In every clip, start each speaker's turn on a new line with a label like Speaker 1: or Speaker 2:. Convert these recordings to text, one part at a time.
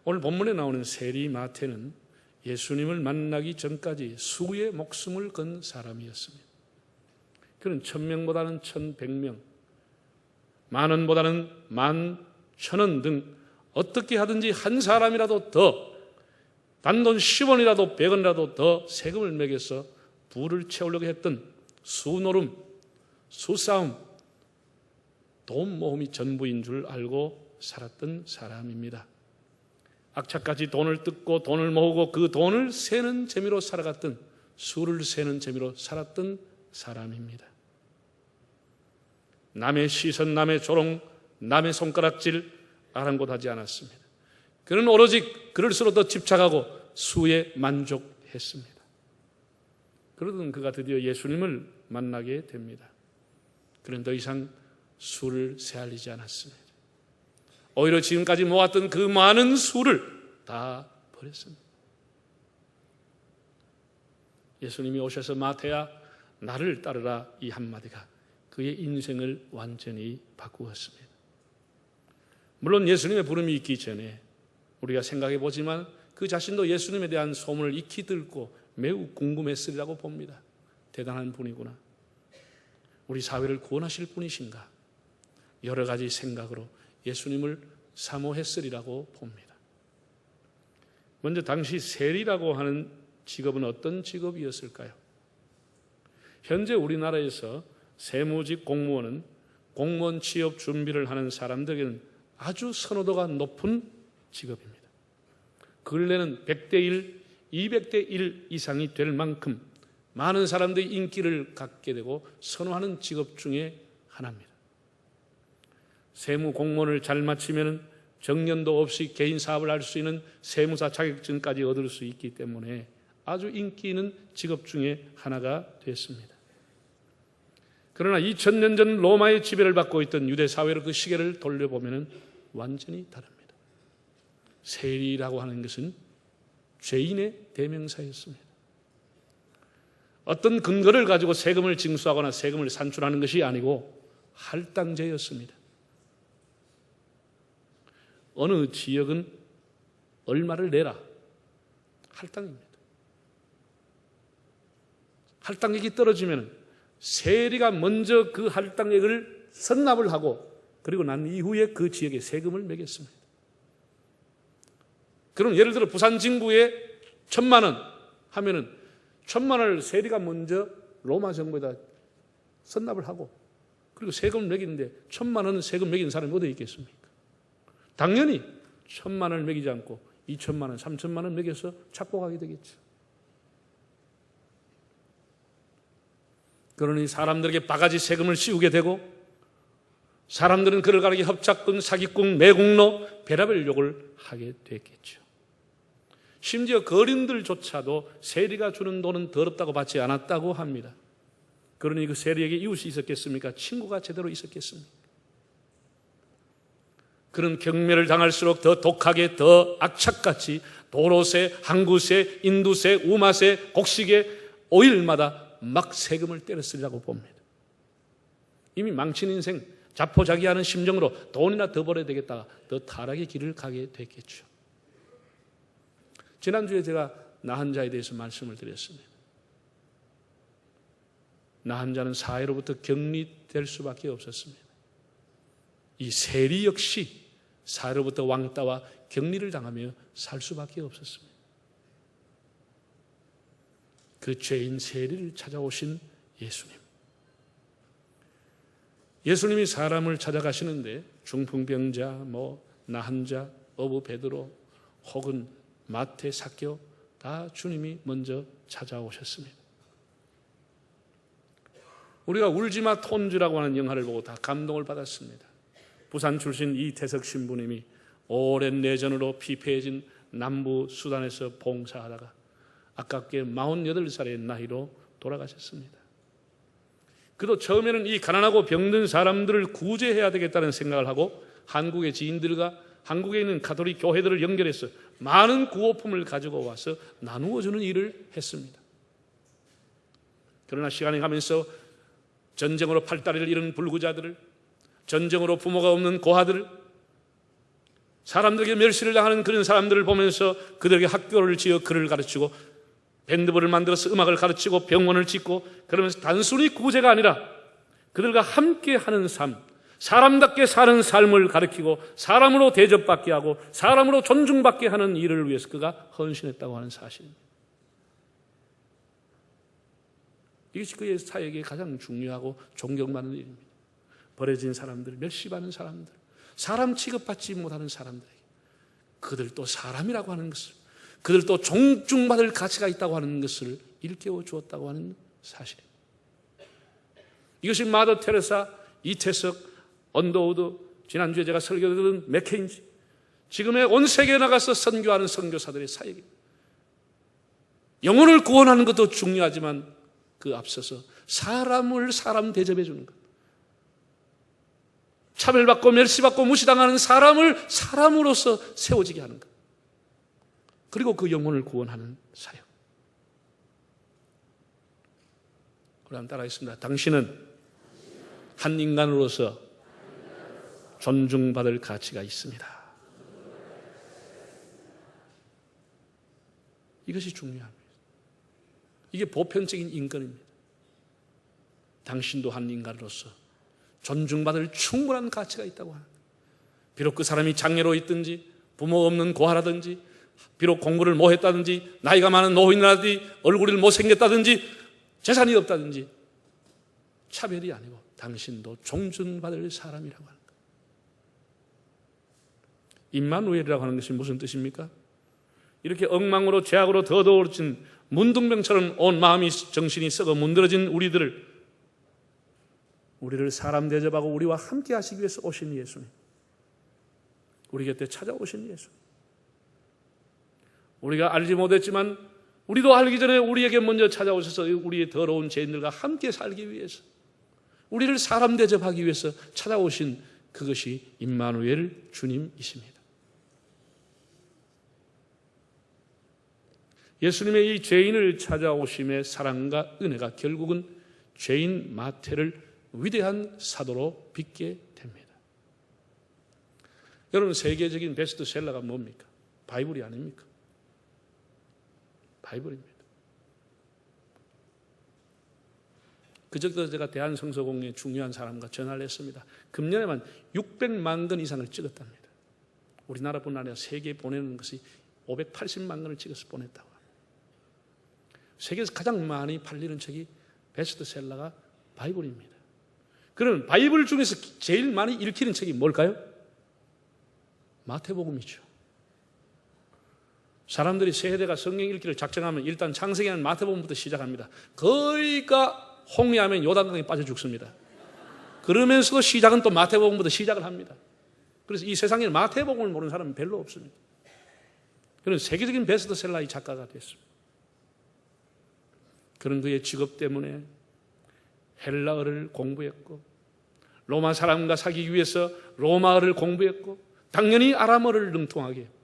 Speaker 1: 오늘 본문에 나오는 세리 마태는 예수님을 만나기 전까지 수의 목숨을 건 사람이었습니다. 그는 1000명보다는 1100명, 10,000원보다는 11,000원 등 어떻게 하든지 한 사람이라도 더, 단돈 10원이라도 100원이라도 더 세금을 매겨서 부를 채우려고 했던 수노름, 수싸움, 돈 모음이 전부인 줄 알고 살았던 사람입니다. 악착같이 돈을 뜯고 돈을 모으고 그 돈을 세는 재미로 살아갔던, 수를 세는 재미로 살았던 사람입니다. 남의 시선, 남의 조롱, 남의 손가락질 아랑곳하지 않았습니다. 그는 오로지 그럴수록 더 집착하고 수에 만족했습니다. 그러던 그가 드디어 예수님을 만나게 됩니다. 그는 더 이상 수를 세알리지 않았습니다. 오히려 지금까지 모았던 그 많은 수를 다 버렸습니다. 예수님이 오셔서 마태야 나를 따르라 이 한마디가 그의 인생을 완전히 바꾸었습니다. 물론 예수님의 부름이 있기 전에 우리가 생각해 보지만 그 자신도 예수님에 대한 소문을 익히 듣고 매우 궁금했으리라고 봅니다. 대단한 분이구나. 우리 사회를 구원하실 분이신가? 여러 가지 생각으로 예수님을 사모했으리라고 봅니다. 먼저 당시 세리라고 하는 직업은 어떤 직업이었을까요? 현재 우리나라에서 세무직 공무원은 공무원 취업 준비를 하는 사람들에게는 아주 선호도가 높은 직업입니다. 근래는 100대 1, 200대 1 이상이 될 만큼 많은 사람들이 인기를 갖게 되고 선호하는 직업 중에 하나입니다. 세무 공무원을 잘 마치면 정년도 없이 개인 사업을 할 수 있는 세무사 자격증까지 얻을 수 있기 때문에 아주 인기 있는 직업 중에 하나가 됐습니다. 그러나 2000년 전 로마의 지배를 받고 있던 유대 사회로 그 시계를 돌려보면 완전히 다릅니다. 세리라고 하는 것은 죄인의 대명사였습니다. 어떤 근거를 가지고 세금을 징수하거나 세금을 산출하는 것이 아니고 할당제였습니다. 어느 지역은 얼마를 내라, 할당입니다. 할당액이 떨어지면 세리가 먼저 그 할당액을 선납을 하고 그리고 난 이후에 그 지역에 세금을 매겼습니다. 그럼 예를 들어 부산 진구에 1,000만 원 하면은 1,000만 원을 세리가 먼저 로마 정부에다 선납을 하고 그리고 세금을 매기는데 1,000만 원 세금 매긴 사람이 어디 있겠습니까? 당연히 1,000만 원을 매기지 않고 2,000만 원, 3,000만 원 매겨서 착복하게 되겠죠. 그러니 사람들에게 바가지 세금을 씌우게 되고 사람들은 그를 가리켜 협착꾼, 사기꾼, 매국노, 별의별 욕을 하게 됐겠죠. 심지어 거린들조차도 세리가 주는 돈은 더럽다고 받지 않았다고 합니다. 그러니 그 세리에게 이웃이 있었겠습니까? 친구가 제대로 있었겠습니까? 그런 경매를 당할수록 더 독하게, 더 악착같이 도로세, 항구세, 인두세, 우마세, 곡식에 오일마다 막 세금을 때렸으리라고 봅니다. 이미 망친 인생, 자포자기하는 심정으로 돈이나 더 벌어야 되겠다, 더 타락의 길을 가게 됐겠죠. 지난주에 제가 나한 자에 대해서 말씀을 드렸습니다. 나한 자는 사회로부터 격리될 수밖에 없었습니다. 이 세리 역시 사회로부터 왕따와 격리를 당하며 살 수밖에 없었습니다. 그 죄인 세리를 찾아오신 예수님. 예수님이 사람을 찾아가시는데 중풍병자, 나한 자, 어부 베드로 혹은 마태, 삭개오 다 주님이 먼저 찾아오셨습니다. 우리가 울지마 톤즈라고 하는 영화를 보고 다 감동을 받았습니다. 부산 출신 이태석 신부님이 오랜 내전으로 피폐해진 남부 수단에서 봉사하다가 아깝게 48살의 나이로 돌아가셨습니다. 그도 처음에는 이 가난하고 병든 사람들을 구제해야 되겠다는 생각을 하고 한국의 지인들과 한국에 있는 가톨릭 교회들을 연결해서 많은 구호품을 가지고 와서 나누어주는 일을 했습니다. 그러나 시간이 가면서 전쟁으로 팔다리를 잃은 불구자들을, 전쟁으로 부모가 없는 고아들을, 사람들에게 멸시를 당하는 그런 사람들을 보면서 그들에게 학교를 지어 글을 가르치고 밴드부를 만들어서 음악을 가르치고 병원을 짓고, 그러면서 단순히 구제가 아니라 그들과 함께 하는 삶, 사람답게 사는 삶을 가르치고 사람으로 대접받게 하고 사람으로 존중받게 하는 일을 위해서 그가 헌신했다고 하는 사실입니다. 이것이 그의 사역에 가장 중요하고 존경받는 일입니다. 버려진 사람들, 멸시받는 사람들, 사람 취급받지 못하는 사람들에게 그들도 사람이라고 하는 것을, 그들도 존중받을 가치가 있다고 하는 것을 일깨워 주었다고 하는 사실. 이것이 마더 테레사, 이태석, 언더우드, 지난주에 제가 설교드린 맥케인지, 지금의 온 세계에 나가서 선교하는 선교사들의 사역입니다. 영혼을 구원하는 것도 중요하지만 그 앞서서 사람을 사람 대접해 주는 것, 차별받고 멸시받고 무시당하는 사람을 사람으로서 세워지게 하는 것, 그리고 그 영혼을 구원하는 사역. 그럼 따라하겠습니다. 당신은 한 인간으로서 존중받을 가치가 있습니다. 이것이 중요합니다. 이게 보편적인 인권입니다. 당신도 한 인간으로서 존중받을 충분한 가치가 있다고 하는, 비록 그 사람이 장애로 있든지 부모가 없는 고아라든지, 비록 공부를 못했다든지 나이가 많은 노인이라든지 얼굴이 못생겼다든지 재산이 없다든지, 차별이 아니고 당신도 존중받을 사람이라고 하는 것. 임마누엘이라고 하는 것이 무슨 뜻입니까? 이렇게 엉망으로 죄악으로 더더워진 문둥병처럼 온 마음이 정신이 썩어 문드러진 우리를 사람 대접하고 우리와 함께 하시기 위해서 오신 예수님, 우리 곁에 찾아오신 예수님, 우리가 알지 못했지만 우리도 알기 전에 우리에게 먼저 찾아오셔서 우리의 더러운 죄인들과 함께 살기 위해서, 우리를 사람 대접하기 위해서 찾아오신 그것이 임마누엘 주님이십니다. 예수님의 이 죄인을 찾아오심의 사랑과 은혜가 결국은 죄인 마태를 위대한 사도로 빚게 됩니다. 여러분, 세계적인 베스트셀러가 뭡니까? 바이블이 아닙니까? 바이블입니다. 그저께 제가 대한성서공회 중요한 사람과 전화를 했습니다. 금년에만 600만 권 이상을 찍었답니다. 우리나라뿐 아니라 세계에 보내는 것이 580만 권을 찍어서 보냈다고 합니다. 세계에서 가장 많이 팔리는 책이 베스트셀러가 바이블입니다. 그러면 바이블 중에서 제일 많이 읽히는 책이 뭘까요? 마태복음이죠. 사람들이 세대가 성경 읽기를 작정하면 일단 창세기는 마태복음부터 시작합니다. 거의가 홍해하면 요단강에 빠져 죽습니다. 그러면서도 시작은 또 마태복음부터 시작을 합니다. 그래서 이 세상에 마태복음을 모르는 사람은 별로 없습니다. 그런 세계적인 베스트셀러의 작가가 됐습니다. 그런 그의 직업 때문에 헬라어를 공부했고, 로마 사람과 사귀기 위해서 로마어를 공부했고, 당연히 아람어를 능통하게 했고,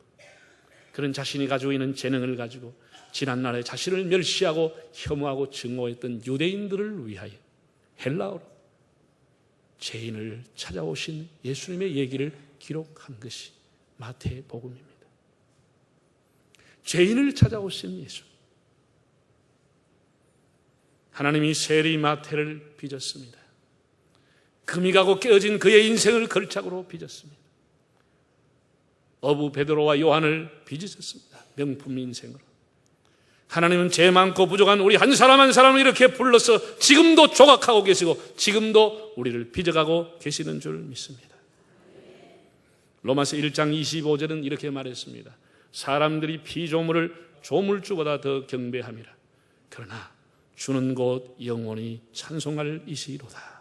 Speaker 1: 그런 자신이 가지고 있는 재능을 가지고 지난날에 자신을 멸시하고 혐오하고 증오했던 유대인들을 위하여 헬라어로 죄인을 찾아오신 예수님의 얘기를 기록한 것이 마태복음입니다. 죄인을 찾아오신 예수, 하나님이 세리 마태를 빚었습니다. 금이 가고 깨어진 그의 인생을 걸작으로 빚었습니다. 어부 베드로와 요한을 빚으셨습니다. 명품 인생으로. 하나님은 죄 많고 부족한 우리 한 사람 한 사람을 이렇게 불러서 지금도 조각하고 계시고 지금도 우리를 빚어가고 계시는 줄 믿습니다. 로마서 1장 25절은 이렇게 말했습니다. 사람들이 피조물을 조물주보다 더 경배함이라. 그러나 주는 곧 영원히 찬송할 이시로다.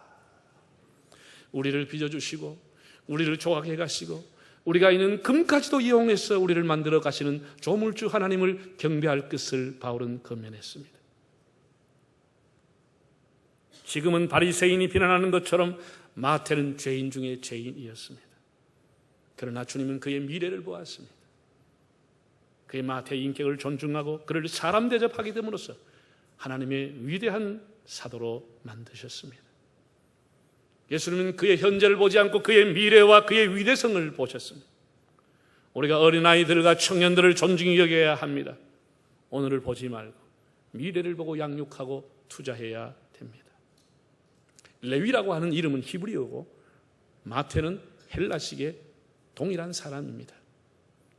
Speaker 1: 우리를 빚어주시고 우리를 조각해 가시고 우리가 있는 금까지도 이용해서 우리를 만들어 가시는 조물주 하나님을 경배할 것을 바울은 권면했습니다. 지금은 바리새인이 비난하는 것처럼 마태는 죄인 중에 죄인이었습니다. 그러나 주님은 그의 미래를 보았습니다. 그의 마태의 인격을 존중하고 그를 사람 대접하게 됨으로써 하나님의 위대한 사도로 만드셨습니다. 예수님은 그의 현재를 보지 않고 그의 미래와 그의 위대성을 보셨습니다. 우리가 어린아이들과 청년들을 존중히 여겨야 합니다. 오늘을 보지 말고 미래를 보고 양육하고 투자해야 됩니다. 레위라고 하는 이름은 히브리어고 마태는 헬라식의 동일한 사람입니다.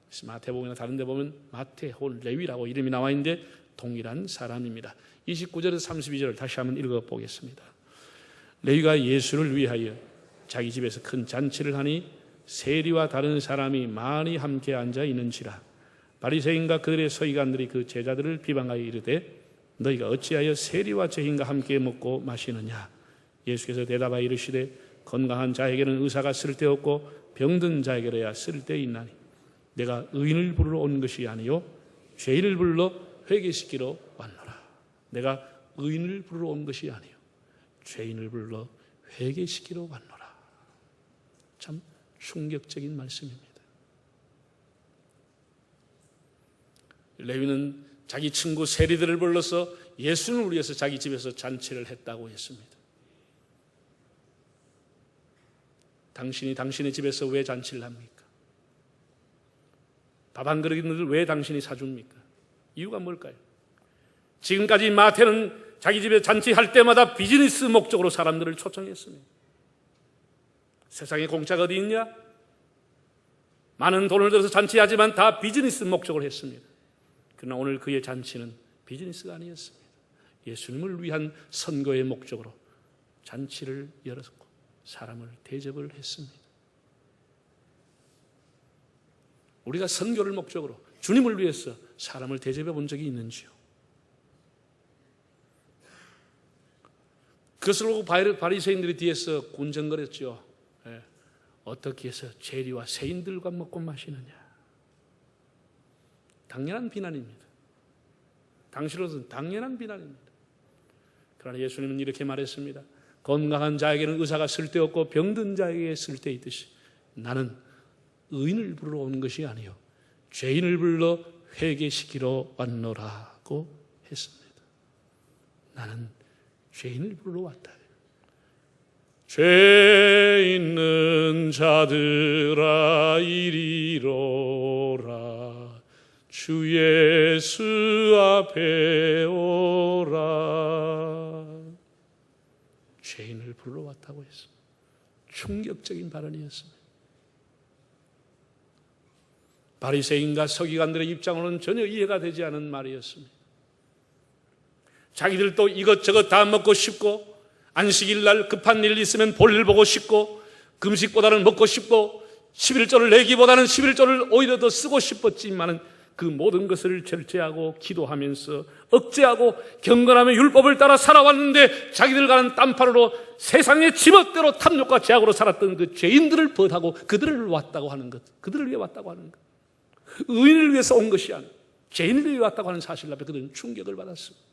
Speaker 1: 그래서 마태복음이나 다른 데 보면 마태 혹은 레위라고 이름이 나와 있는데 동일한 사람입니다. 29절에서 32절을 다시 한번 읽어보겠습니다. 레위가 예수를 위하여 자기 집에서 큰 잔치를 하니 세리와 다른 사람이 많이 함께 앉아 있는지라. 바리새인과 그들의 서기관들이 그 제자들을 비방하여 이르되 너희가 어찌하여 세리와 죄인과 함께 먹고 마시느냐. 예수께서 대답하여 이르시되 건강한 자에게는 의사가 쓸데없고 병든 자에게로야 쓸데있나니 내가 의인을 부르러 온 것이 아니요 죄인을 불러 회개시키러 왔노라. 내가 의인을 부르러 온 것이 아니요 죄인을 불러 회개시키러 왔노라. 참 충격적인 말씀입니다. 레위는 자기 친구 세리들을 불러서 예수를 위해서 자기 집에서 잔치를 했다고 했습니다. 당신이 당신의 집에서 왜 잔치를 합니까? 밥 한 그릇을 왜 당신이 사줍니까? 이유가 뭘까요? 지금까지 마태는 자기 집에 잔치할 때마다 비즈니스 목적으로 사람들을 초청했습니다. 세상에 공짜가 어디 있냐? 많은 돈을 들여서 잔치하지만 다 비즈니스 목적으로 했습니다. 그러나 오늘 그의 잔치는 비즈니스가 아니었습니다. 예수님을 위한 선거의 목적으로 잔치를 열었고 사람을 대접을 했습니다. 우리가 선교를 목적으로 주님을 위해서 사람을 대접해 본 적이 있는지요? 그것을 보고 바리새인들이 뒤에서 군정거렸죠. 어떻게 해서 죄리와 세인들과 먹고 마시느냐. 당연한 비난입니다. 당시로서는 당연한 비난입니다. 그러나 예수님은 이렇게 말했습니다. 건강한 자에게는 의사가 쓸데없고 병든 자에게 쓸데있듯이 나는 의인을 부르러 온 것이 아니요 죄인을 불러 회개시키러 왔노라고 했습니다. 나는 죄인을 부르러 왔다. 죄 있는 자들아 이리로라 주 예수 앞에 오라. 죄인을 부르러 왔다고 했습니다. 충격적인 발언이었습니다. 바리새인과 서기관들의 입장으로는 전혀 이해가 되지 않은 말이었습니다. 자기들도 이것저것 다 먹고 싶고 안식일 날 급한 일 있으면 볼일 보고 싶고 금식보다는 먹고 싶고 11조를 내기보다는 11조를 오히려 더 쓰고 싶었지만은 그 모든 것을 절제하고 기도하면서 억제하고 경건하며 율법을 따라 살아왔는데 자기들과는 딴판으로 세상의 지멋대로 탐욕과 제약으로 살았던 그 죄인들을 벗하고 그들을 왔다고 하는 것, 그들을 위해 왔다고 하는 것, 의인을 위해서 온 것이 아니라 죄인을 위해 왔다고 하는 사실 앞에 그들은 충격을 받았습니다.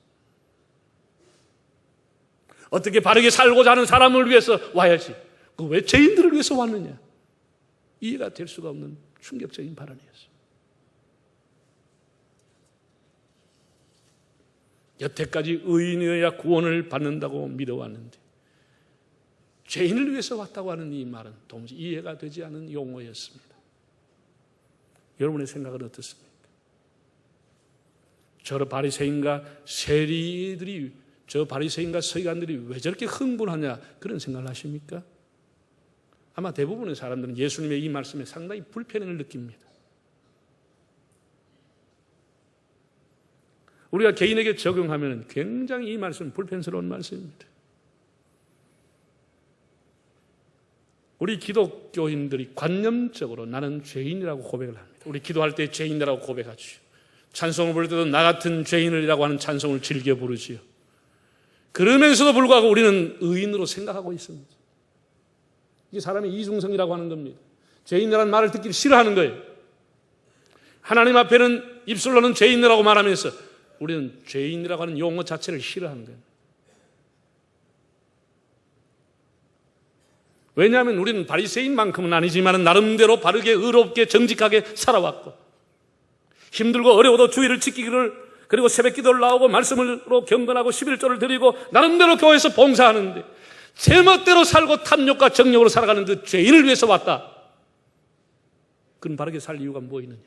Speaker 1: 어떻게 바르게 살고자 하는 사람을 위해서 와야지 그 왜 죄인들을 위해서 왔느냐, 이해가 될 수가 없는 충격적인 발언이었습니다. 여태까지 의인이어야 구원을 받는다고 믿어왔는데 죄인을 위해서 왔다고 하는 이 말은 도무지 이해가 되지 않는 용어였습니다. 여러분의 생각은 어떻습니까? 저 바리새인과 세리들이, 저 바리새인과 서기관들이 왜 저렇게 흥분하냐, 그런 생각을 하십니까? 아마 대부분의 사람들은 예수님의 이 말씀에 상당히 불편함을 느낍니다. 우리가 개인에게 적용하면 굉장히 이 말씀은 불편스러운 말씀입니다. 우리 기독교인들이 관념적으로 나는 죄인이라고 고백을 합니다. 우리 기도할 때 죄인이라고 고백하지요. 찬송을 부를 때도 나 같은 죄인이라고 하는 찬송을 즐겨 부르지요. 그러면서도 불구하고 우리는 의인으로 생각하고 있습니다. 이게 사람의 이중성이라고 하는 겁니다. 죄인이라는 말을 듣기 싫어하는 거예요. 하나님 앞에는 입술로는 죄인이라고 말하면서 우리는 죄인이라고 하는 용어 자체를 싫어하는 거예요. 왜냐하면 우리는 바리새인만큼은 아니지만 나름대로 바르게 의롭게 정직하게 살아왔고 힘들고 어려워도 주의를 지키기를, 그리고 새벽 기도를 나오고 말씀으로 경건하고 11조를 드리고 나름대로 교회에서 봉사하는데 제멋대로 살고 탐욕과 정욕으로 살아가는 그 죄인을 위해서 왔다. 그럼 바르게 살 이유가 뭐 있느냐?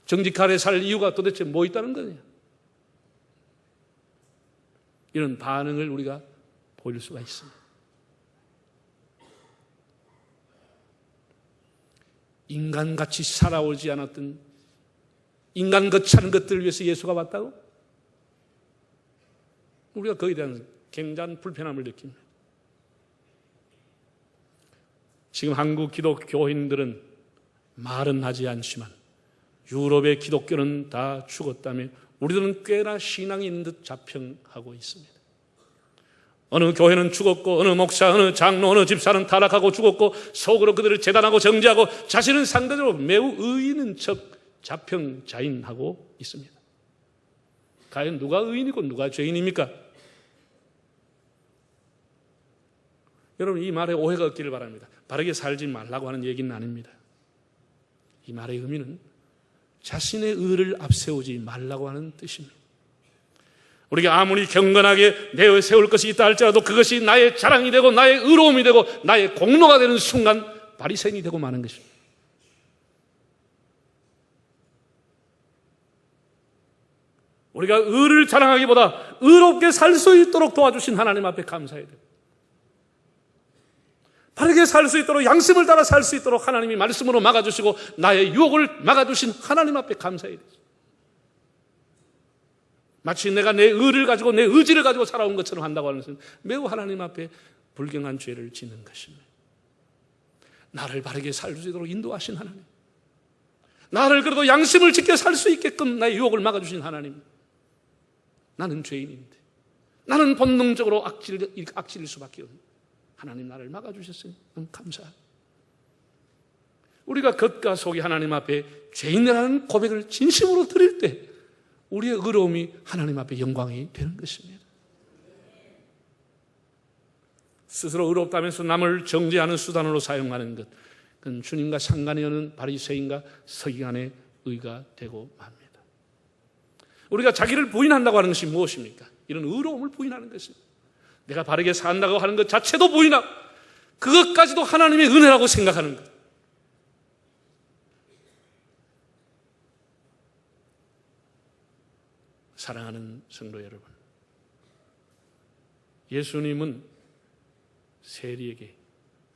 Speaker 1: 정직하게 살 이유가 도대체 뭐 있다는 거냐? 이런 반응을 우리가 보일 수가 있습니다. 인간같이 살아오지 않았던 인간같이 하는 것들을 위해서 예수가 왔다고? 우리가 거기에 대한 굉장한 불편함을 느낍니다. 지금 한국 기독교인들은 말은 하지 않지만 유럽의 기독교는 다 죽었다며 우리들은 꽤나 신앙이 있는 듯 자평하고 있습니다. 어느 교회는 죽었고 어느 목사, 어느 장로, 어느 집사는 타락하고 죽었고 속으로 그들을 재단하고 정죄하고 자신은 상대적으로 매우 의의 있는 척 자평자인하고 있습니다. 과연 누가 의인이고 누가 죄인입니까? 여러분, 이 말에 오해가 없기를 바랍니다. 바르게 살지 말라고 하는 얘기는 아닙니다. 이 말의 의미는 자신의 의를 앞세우지 말라고 하는 뜻입니다. 우리가 아무리 경건하게 내세울 것이 있다 할지라도 그것이 나의 자랑이 되고 나의 의로움이 되고 나의 공로가 되는 순간 바리새인이 되고 마는 것입니다. 우리가 의를 자랑하기보다 의롭게 살 수 있도록 도와주신 하나님 앞에 감사해야 돼요. 바르게 살 수 있도록 양심을 따라 살 수 있도록 하나님이 말씀으로 막아주시고 나의 유혹을 막아주신 하나님 앞에 감사해야 돼요. 마치 내가 내 의를 가지고 내 의지를 가지고 살아온 것처럼 한다고 하는 것은 매우 하나님 앞에 불경한 죄를 짓는 것입니다. 나를 바르게 살 수 있도록 인도하신 하나님, 나를 그래도 양심을 지켜 살 수 있게끔 나의 유혹을 막아주신 하나님, 나는 죄인인데 나는 본능적으로 악질일 수밖에 없는 하나님, 나를 막아주셨으니 너무 감사합니다. 우리가 겉과 속이 하나님 앞에 죄인이라는 고백을 진심으로 드릴 때 우리의 의로움이 하나님 앞에 영광이 되는 것입니다. 스스로 의롭다면서 남을 정죄하는 수단으로 사용하는 것, 그건 주님과 상관이 없는 바리새인과 서기관의 의가 되고 맙니다. 우리가 자기를 부인한다고 하는 것이 무엇입니까? 이런 의로움을 부인하는 것입니다. 내가 바르게 산다고 하는 것 자체도 부인하고 그것까지도 하나님의 은혜라고 생각하는 것. 사랑하는 성도 여러분, 예수님은 세리에게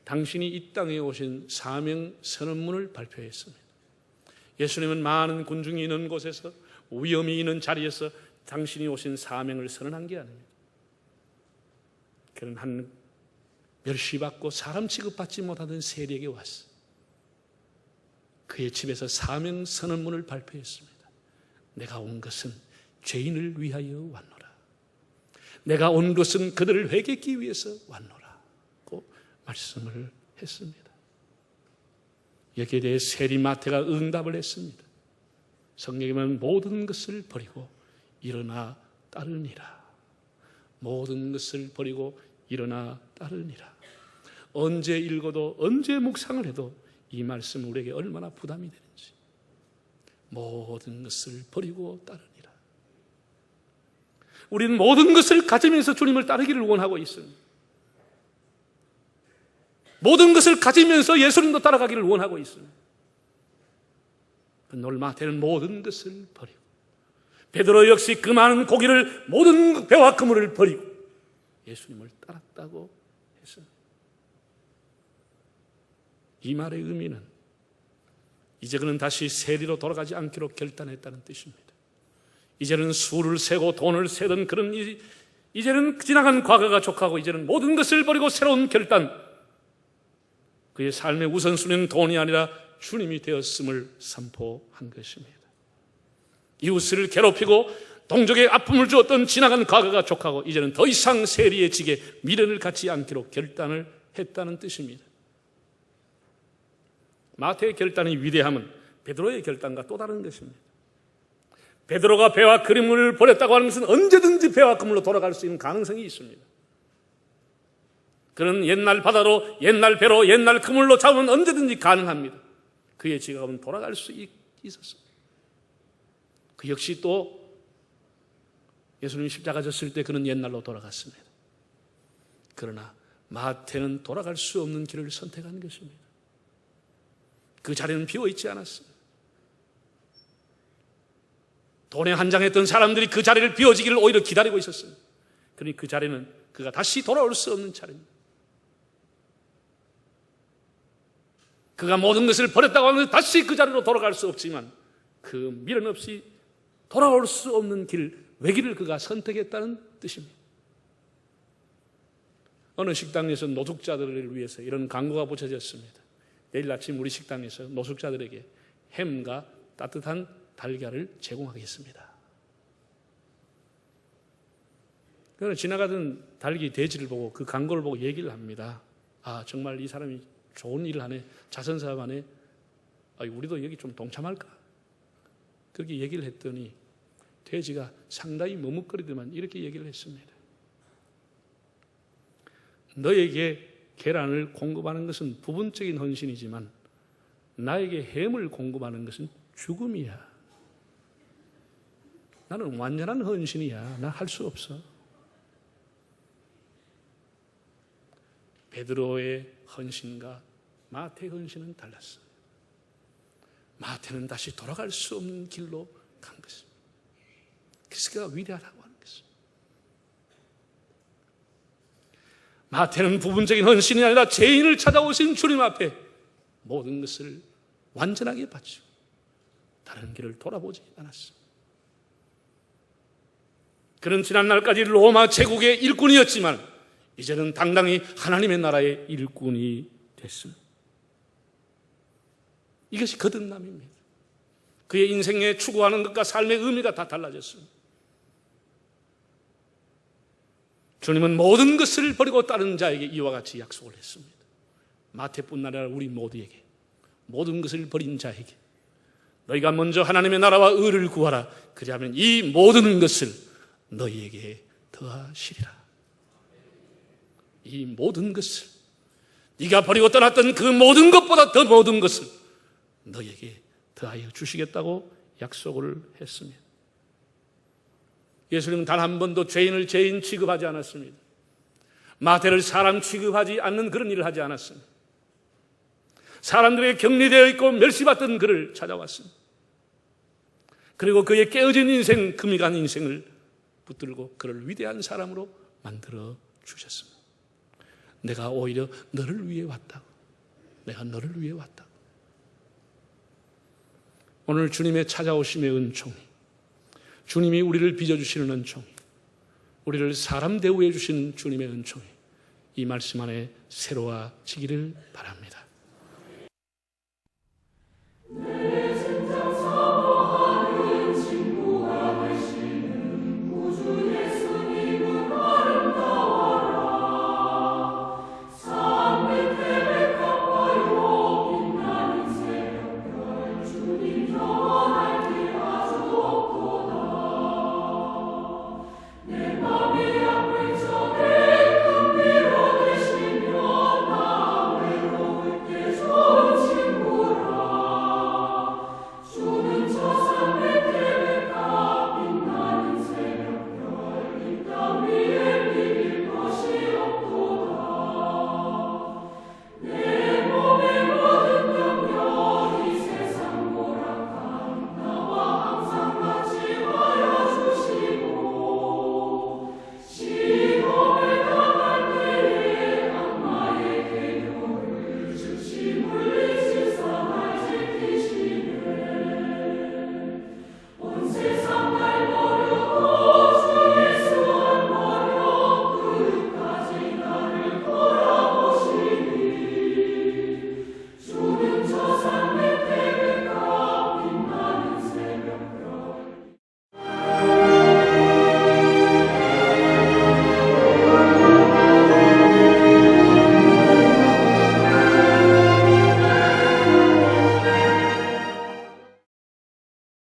Speaker 1: 당신이 이 땅에 오신 사명 선언문을 발표했습니다. 예수님은 많은 군중이 있는 곳에서 위험이 있는 자리에서 당신이 오신 사명을 선언한 게 아닙니다. 그는 한 멸시받고 사람 취급받지 못하던 세리에게 왔어. 그의 집에서 사명 선언문을 발표했습니다. 내가 온 것은 죄인을 위하여 왔노라. 내가 온 것은 그들을 회개하기 위해서 왔노라고 말씀을 했습니다. 여기에 대해 세리 마태가 응답을 했습니다. 성경에 보면 모든 것을 버리고 일어나 따르니라. 모든 것을 버리고 일어나 따르니라. 언제 읽어도 언제 묵상을 해도 이 말씀 우리에게 얼마나 부담이 되는지. 모든 것을 버리고 따르니라. 우리는 모든 것을 가지면서 주님을 따르기를 원하고 있습니다. 모든 것을 가지면서 예수님도 따라가기를 원하고 있습니다. 오늘 마태는 모든 것을 버리고, 베드로 역시 그 많은 고기를, 모든 배와 그물을 버리고 예수님을 따랐다고 했습니다. 이 말의 의미는 이제 그는 다시 세리로 돌아가지 않기로 결단했다는 뜻입니다. 이제는 수를 세고 돈을 세던 그런 이제는 지나간 과거가 족하고 이제는 모든 것을 버리고 새로운 결단, 그의 삶의 우선순위는 돈이 아니라 주님이 되었음을 선포한 것입니다. 이웃을 괴롭히고 동족의 아픔을 주었던 지나간 과거가 족하고 이제는 더 이상 세리의 직에 미련을 갖지 않기로 결단을 했다는 뜻입니다. 마태의 결단의 위대함은 베드로의 결단과 또 다른 것입니다. 베드로가 배와 그물을 버렸다고 하는 것은 언제든지 배와 그물로 돌아갈 수 있는 가능성이 있습니다. 그는 옛날 바다로, 옛날 배로, 옛날 그물로 잡으면 언제든지 가능합니다. 그의 지갑은 돌아갈 수 있었습니다. 그 역시 또 예수님이 십자가 졌을 때 그는 옛날로 돌아갔습니다. 그러나 마태는 돌아갈 수 없는 길을 선택한 것입니다. 그 자리는 비어있지 않았습니다. 돈에 한장했던 사람들이 그 자리를 비워지기를 오히려 기다리고 있었어요. 그러니 그 자리는 그가 다시 돌아올 수 없는 자리입니다. 그가 모든 것을 버렸다고 하면 다시 그 자리로 돌아갈 수 없지만 그 미련 없이 돌아올 수 없는 길, 외길을 그가 선택했다는 뜻입니다. 어느 식당에서 노숙자들을 위해서 이런 광고가 붙여졌습니다. 내일 아침 우리 식당에서 노숙자들에게 햄과 따뜻한 달걀을 제공하겠습니다. 그러나 지나가던 달기 돼지를 보고 그 광고를 보고 얘기를 합니다. 아, 정말 이 사람이 좋은 일을 하네, 자선사업 하네, 우리도 여기 좀 동참할까? 그렇게 얘기를 했더니 돼지가 상당히 머뭇거리더만 이렇게 얘기를 했습니다. 너에게 계란을 공급하는 것은 부분적인 헌신이지만 나에게 햄을 공급하는 것은 죽음이야. 나는 완전한 헌신이야. 나 할 수 없어. 베드로의 헌신과 마태의 헌신은 달랐어요. 마태는 다시 돌아갈 수 없는 길로 간 것입니다. 그래서 그가 위대하다고 하는 것입니다. 마태는 부분적인 헌신이 아니라 죄인을 찾아오신 주님 앞에 모든 것을 완전하게 바치고 다른 길을 돌아보지 않았습니다. 그는 지난날까지 로마 제국의 일꾼이었지만 이제는 당당히 하나님의 나라의 일꾼이 됐습니다. 이것이 거듭남입니다. 그의 인생에 추구하는 것과 삶의 의미가 다 달라졌습니다. 주님은 모든 것을 버리고 따르는 자에게 이와 같이 약속을 했습니다. 마태뿐 아니라 우리 모두에게, 모든 것을 버린 자에게 너희가 먼저 하나님의 나라와 의를 구하라. 그리하면 이 모든 것을 너희에게 더하시리라. 이 모든 것을, 네가 버리고 떠났던 그 모든 것보다 더 모든 것을 너희에게 더하여 주시겠다고 약속을 했습니다. 예수님은 단 한 번도 죄인을 죄인 취급하지 않았습니다. 마태를 사람 취급하지 않는 그런 일을 하지 않았습니다. 사람들에게 격리되어 있고 멸시받던 그를 찾아왔습니다. 그리고 그의 깨어진 인생, 금이 간 인생을 붙들고 그를 위대한 사람으로 만들어 주셨습니다. 내가 오히려 너를 위해 왔다고. 내가 너를 위해 왔다고. 오늘 주님의 찾아오심의 은총이, 주님이 우리를 빚어주시는 은총이, 우리를 사람 대우해 주시는 주님의 은총이 이 말씀 안에 새로워지기를 바랍니다.